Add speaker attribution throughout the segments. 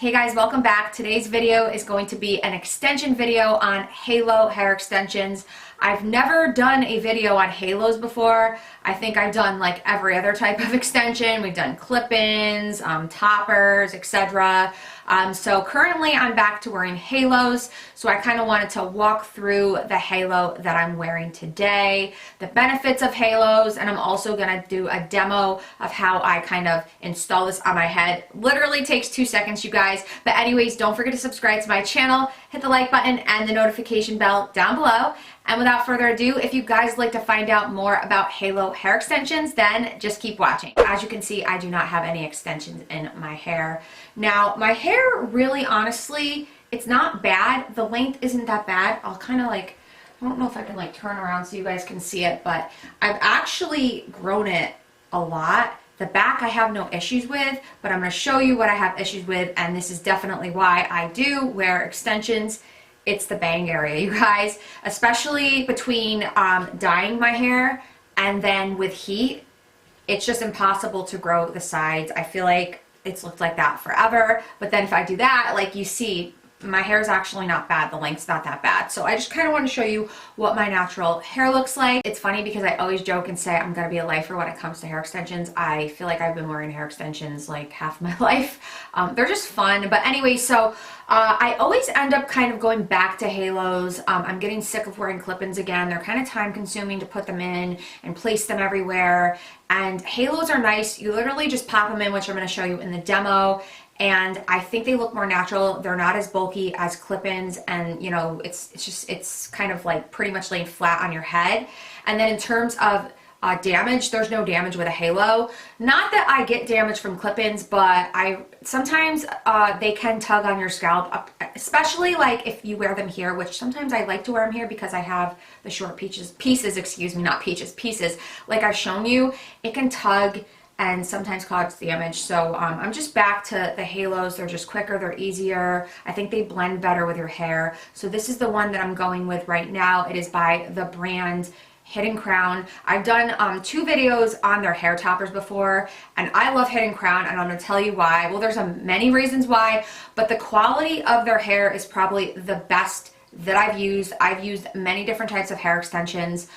Speaker 1: Hey guys, welcome back. Today's video is going to be an extension video on halo hair extensions. I've never done a video on halos before. I think I've done like every other type of extension. We've done clip-ins, toppers, etc. So currently I'm back to wearing halos, so I kind of wanted to walk through the halo that I'm wearing today, the benefits of halos, and I'm also going to do a demo of how I kind of install this on my head. Literally takes 2 seconds, you guys. But anyways, don't forget to subscribe to my channel, hit the like button and the notification bell down below. And without further ado, if you guys like to find out more about halo hair extensions, then just keep watching. As you can see, I do not have any extensions in my hair. Now, my hair really, honestly, it's not bad. The length isn't that bad. I'll kind of like, I don't know if I can like turn around so you guys can see it, but I've actually grown it a lot. The back I have no issues with, but I'm going to show you what I have issues with, and this is definitely why I do wear extensions. It's the bang area, you guys, especially between dyeing my hair and then with heat. It's just impossible to grow the sides. I feel like it's looked like that forever, but then if I do that, like you see, my hair is actually not bad. The length's not that bad. So I just kind of want to show you what my natural hair looks like. It's funny because I always joke and say I'm going to be a lifer when it comes to hair extensions. I feel like I've been wearing hair extensions like half my life. They're just fun. But anyway, so I always end up kind of going back to halos. I'm getting sick of wearing clip-ins again. They're kind of time consuming to put them in and place them everywhere. And halos are nice. You literally just pop them in, which I'm going to show you in the demo. And I think they look more natural. They're not as bulky as clip-ins, and you know, it's kind of like pretty much laying flat on your head. And then in terms of damage, there's no damage with a halo. Not that I get damage from clip-ins, but sometimes they can tug on your scalp, especially like if you wear them here, which sometimes I like to wear them here because I have the short pieces, excuse me, not peaches, pieces. Like I've shown you, it can tug and sometimes cause damage. So I'm just back to the halos. They're just quicker, they're easier. I think they blend better with your hair. So this is the one that I'm going with right now. It is by the brand Hidden Crown. I've done 2 videos on their hair toppers before, and I love Hidden Crown, and I'm going to tell you why. Well, there's many reasons why, but the quality of their hair is probably the best that I've used. I've used many different types of hair extensions.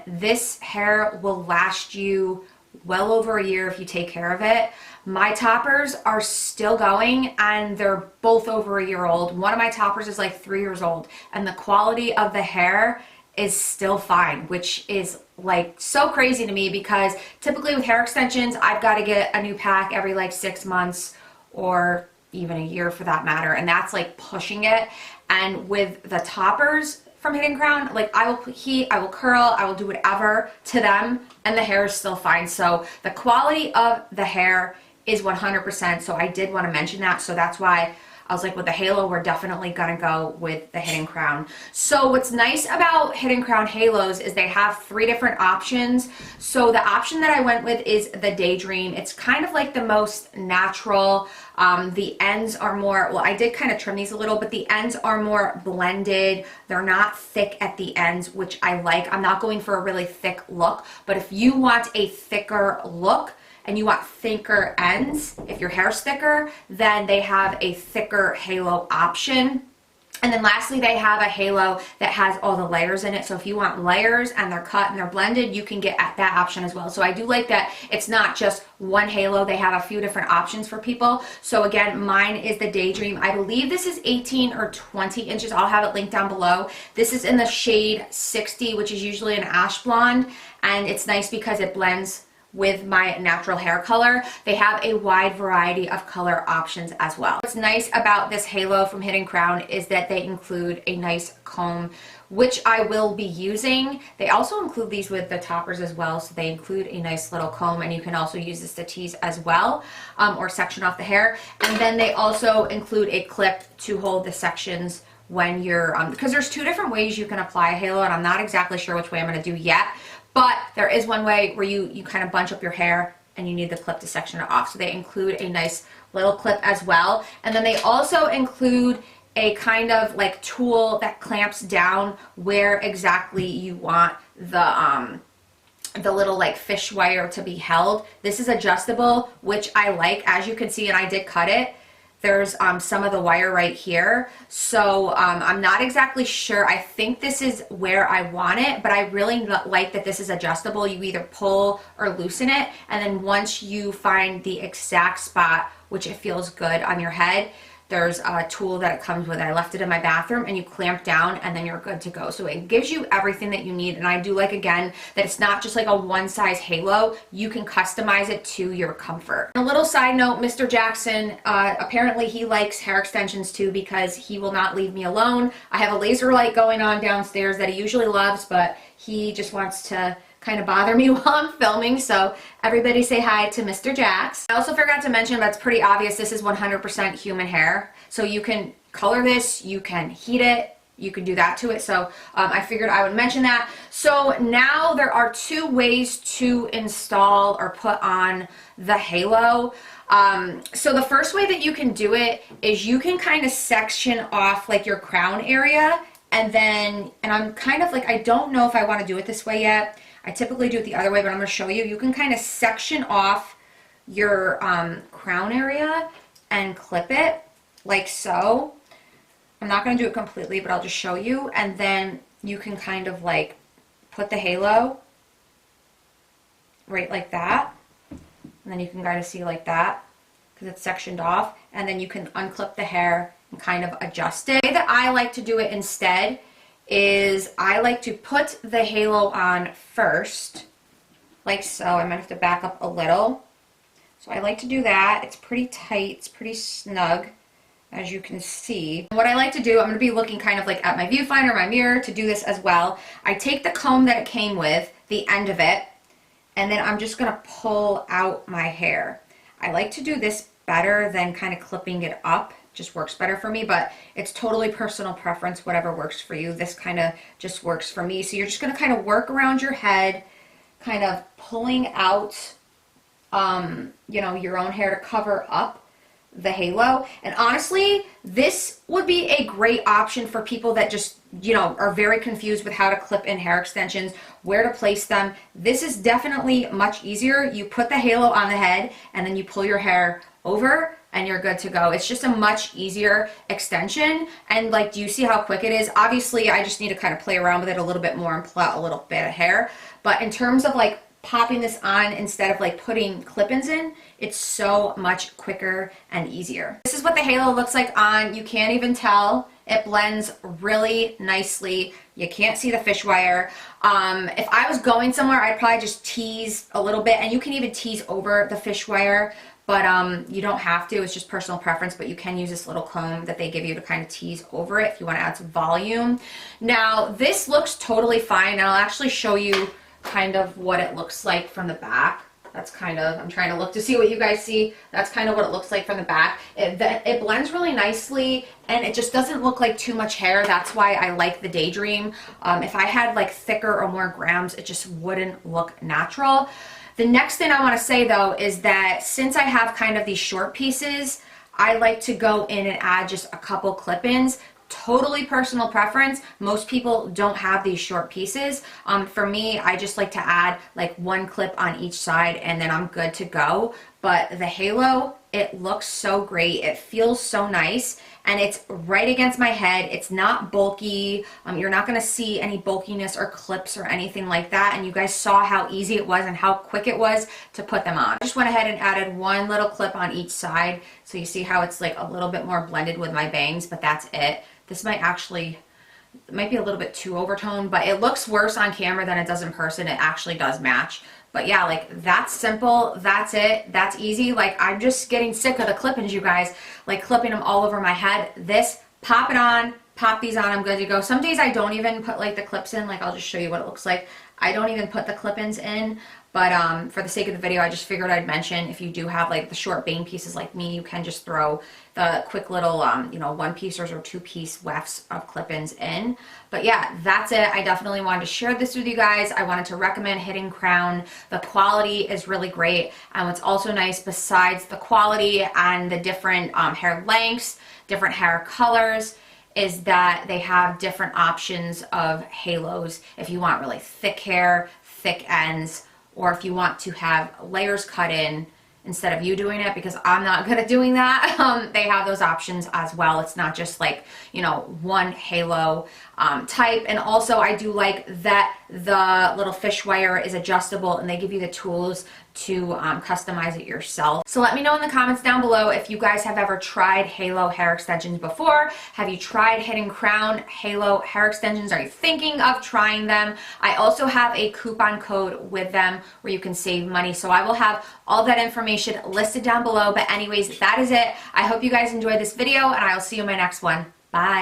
Speaker 1: This hair will last you well over a year if you take care of it. My toppers are still going, and they're both over a year old. One of my toppers is like 3 years old, and the quality of the hair is still fine, which is like so crazy to me because typically with hair extensions, I've got to get a new pack every like 6 months or even a year for that matter, and that's like pushing it. And with the toppers from Hidden Crown, like I will put heat, I will curl, I will do whatever to them, and the hair is still fine. So the quality of the hair is 100%. So I did want to mention that. So that's why I was like, with the halo, we're definitely gonna go with the Hidden Crown. So what's nice about Hidden Crown halos is they have 3 different options. So the option that I went with is the Daydream. It's kind of like the most natural. The ends are more, well, I did kind of trim these a little, but the ends are more blended. They're not thick at the ends, which I like. I'm not going for a really thick look, but if you want a thicker look, and you want thicker ends, if your hair's thicker, then they have a thicker halo option. And then lastly, they have a halo that has all the layers in it. So if you want layers and they're cut and they're blended, you can get at that option as well. So I do like that it's not just one halo. They have a few different options for people. So again, mine is the Daydream. I believe this is 18 or 20 inches. I'll have it linked down below. This is in the shade 60, which is usually an ash blonde. And it's nice because it blends with my natural hair color. They have a wide variety of color options as well. What's nice about this halo from Hidden Crown is that they include a nice comb, which I will be using. They also include these with the toppers as well, so they include a nice little comb, and you can also use this to tease as well, or section off the hair. And then they also include a clip to hold the sections when you're, because there's 2 different ways you can apply a halo, and I'm not exactly sure which way I'm gonna do yet. But there is one way where you kind of bunch up your hair and you need the clip to section it off. So they include a nice little clip as well. And then they also include a kind of like tool that clamps down where exactly you want the little like fish wire to be held. This is adjustable, which I like. As you can see, and I did cut it, there's some of the wire right here. So I'm not exactly sure. I think this is where I want it, but I really like that this is adjustable. You either pull or loosen it, and then once you find the exact spot, which it feels good on your head, there's a tool that it comes with. I left it in my bathroom, and you clamp down and then you're good to go. So it gives you everything that you need. And I do like, again, that it's not just like a one size halo. You can customize it to your comfort. A little side note, Mr. Jackson, apparently he likes hair extensions too, because he will not leave me alone. I have a laser light going on downstairs that he usually loves, but he just wants to kind of bother me while I'm filming. So everybody say hi to Mr. Jax. I also forgot to mention, but it's pretty obvious, this is 100% human hair. So you can color this, you can heat it, you can do that to it. So I figured I would mention that. So now there are two ways to install or put on the halo. So the first way that you can do it is you can kind of section off like your crown area, and I'm kind of like, I don't know if I want to do it this way yet. I typically do it the other way, but I'm going to show you. You can kind of section off your crown area and clip it like so. I'm not going to do it completely, but I'll just show you. And then you can kind of like put the halo right like that. And then you can kind of see like that because it's sectioned off. And then you can unclip the hair and kind of adjust it. The way that I like to do it instead is I like to put the halo on first, like so. I might have to back up a little. So I like to do that. It's pretty tight, it's pretty snug, as you can see. What I like to do, I'm going to be looking kind of like at my viewfinder, my mirror, to do this as well. I take the comb that it came with, the end of it, and then I'm just going to pull out my hair. I like to do this better than kind of clipping it up. Just works better for me, but it's totally personal preference, whatever works for you. This kind of just works for me. So you're just going to kind of work around your head, kind of pulling out, you know, your own hair to cover up the halo. And honestly, this would be a great option for people that just, you know, are very confused with how to clip in hair extensions, where to place them. This is definitely much easier. You put the halo on the head and then you pull your hair over and you're good to go. It's just a much easier extension. And like, do you see how quick it is? Obviously, I just need to kind of play around with it a little bit more and pull out a little bit of hair. But in terms of like popping this on instead of like putting clip-ins in, it's so much quicker and easier. This is what the halo looks like on. You can't even tell. It blends really nicely. You can't see the fish wire. If I was going somewhere, I'd probably just tease a little bit, and you can even tease over the fish wire, but you don't have to. It's just personal preference, but you can use this little comb that they give you to kind of tease over it if you want to add some volume. Now, this looks totally fine, and I'll actually show you kind of what it looks like from the back. That's kind of, I'm trying to look to see what you guys see. That's kind of what it looks like from the back. It blends really nicely, and it just doesn't look like too much hair. That's why I like the Daydream. If I had like thicker or more grams, it just wouldn't look natural. The next thing I want to say though is that since I have kind of these short pieces, I like to go in and add just a couple clip-ins. Totally personal preference. Most people don't have these short pieces. For me, I just like to add like one clip on each side and then I'm good to go. But the halo, it looks so great. It feels so nice, and it's right against my head. It's not bulky. You're not going to see any bulkiness or clips or anything like that. And you guys saw how easy it was and how quick it was to put them on. I just went ahead and added one little clip on each side. So you see how it's like a little bit more blended with my bangs, but that's it. This might be a little bit too overtoned, but it looks worse on camera than it does in person. It actually does match. But yeah, like that's simple. That's it. That's easy. Like I'm just getting sick of the clip-ins, you guys, like clipping them all over my head. This, pop it on, pop these on, I'm good to go. Some days I don't even put like the clips in. Like I'll just show you what it looks like. I don't even put the clip-ins in, but for the sake of the video, I just figured I'd mention if you do have like the short bang pieces like me, you can just throw the quick little, you know, one-piecers or two-piece wefts of clip-ins in. But yeah, that's it. I definitely wanted to share this with you guys. I wanted to recommend Hidden Crown. The quality is really great. And what's also nice besides the quality and the different hair lengths, different hair colors, is that they have different options of halos. If you want really thick hair, thick ends, or if you want to have layers cut in, instead of you doing it, because I'm not good at doing that. They have those options as well. It's not just like, you know, one halo type. And also I do like that the little fish wire is adjustable and they give you the tools to customize it yourself. So let me know in the comments down below if you guys have ever tried halo hair extensions before. Have you tried Hidden Crown halo hair extensions? Are you thinking of trying them? I also have a coupon code with them where you can save money. So I will have all that information listed down below. But anyways, that is it. I hope you guys enjoyed this video and I'll see you in my next one. Bye.